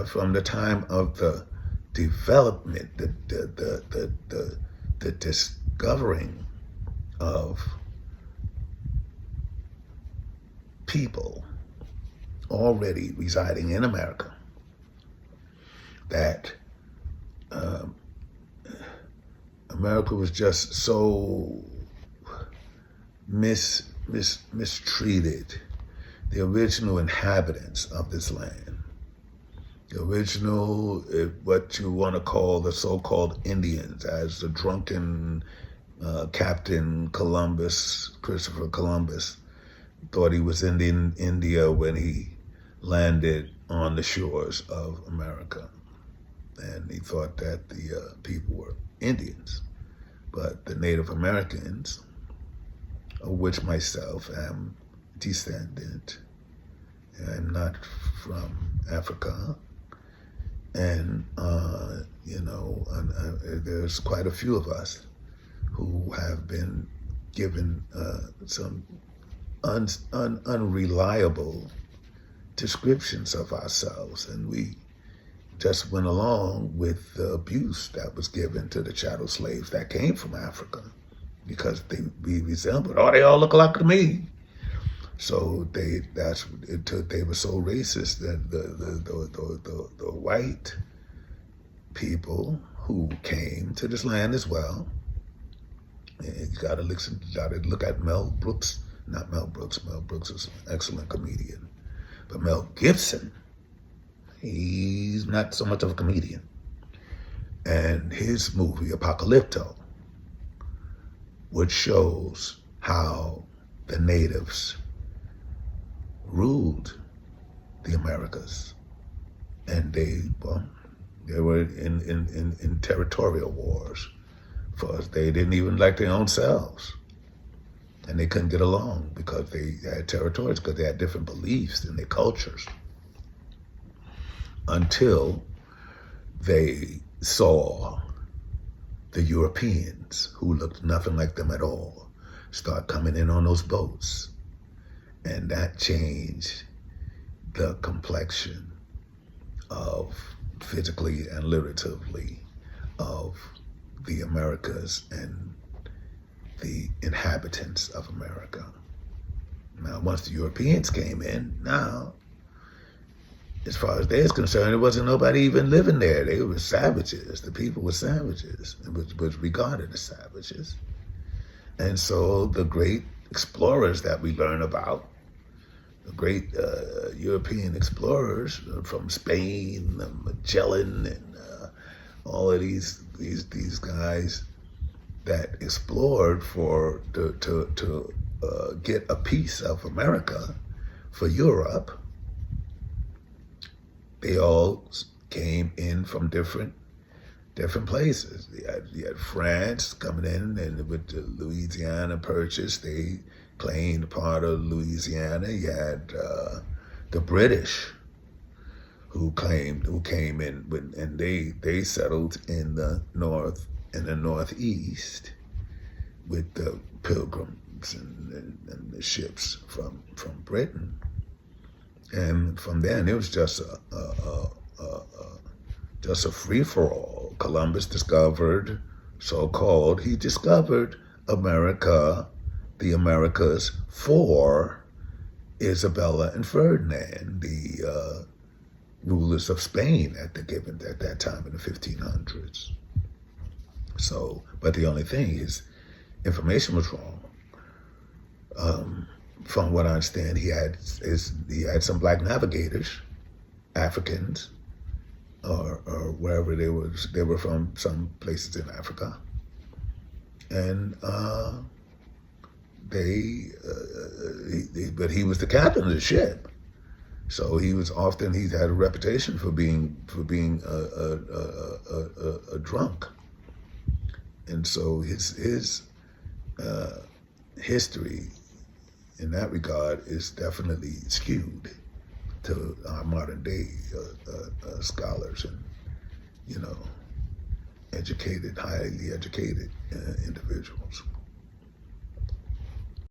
from the time of the development, the discovering of people already residing in America, that America was just so mistreated. The original inhabitants of this land, the original, what you want to call the so-called Indians, as the drunken Captain Columbus, Christopher Columbus, thought he was in India when he landed on the shores of America. And he thought that the people were Indians. But the Native Americans, of which myself am descendant, I'm not from Africa, and there's quite a few of us who have been given some unreliable descriptions of ourselves, and we just went along with the abuse that was given to the chattel slaves that came from Africa, because we resembled, they all look like me. So they were so racist that the white people who came to this land as well. And you gotta look at Mel Brooks, not Mel Brooks. Mel Brooks is an excellent comedian, but Mel Gibson, he's not so much of a comedian. And his movie Apocalypto, which shows how the natives ruled the Americas, and they were in territorial wars. First, they didn't even like their own selves, and they couldn't get along because they had territories, because they had different beliefs in their cultures, until they saw the Europeans, who looked nothing like them at all, start coming in on those boats. And that changed the complexion of, physically and literatively, of the Americas and the inhabitants of America. Now, once the Europeans came in, now, as far as they're concerned, there wasn't nobody even living there. They were savages. The people were savages. It was regarded as savages. And so the great explorers that we learn about, the great European explorers from Spain, Magellan, and all of these guys that explored to get a piece of America for Europe, they all came in from different places. You had France coming in, and with the Louisiana Purchase, they claimed part of Louisiana. You had the British who came in, and they settled in the north and the northeast with the Pilgrims and the ships from Britain. And from then, it was just a free-for-all. Columbus discovered, he discovered America, the Americas, for Isabella and Ferdinand, the rulers of Spain at that time in the 1500s. So, but the only thing is, information was wrong. From what I understand, he had some black navigators, Africans, or wherever they were from, some places in Africa, and but he was the captain of the ship, so he had a reputation for being a drunk, and so his history in that regard is definitely skewed to our modern day scholars and, highly educated individuals.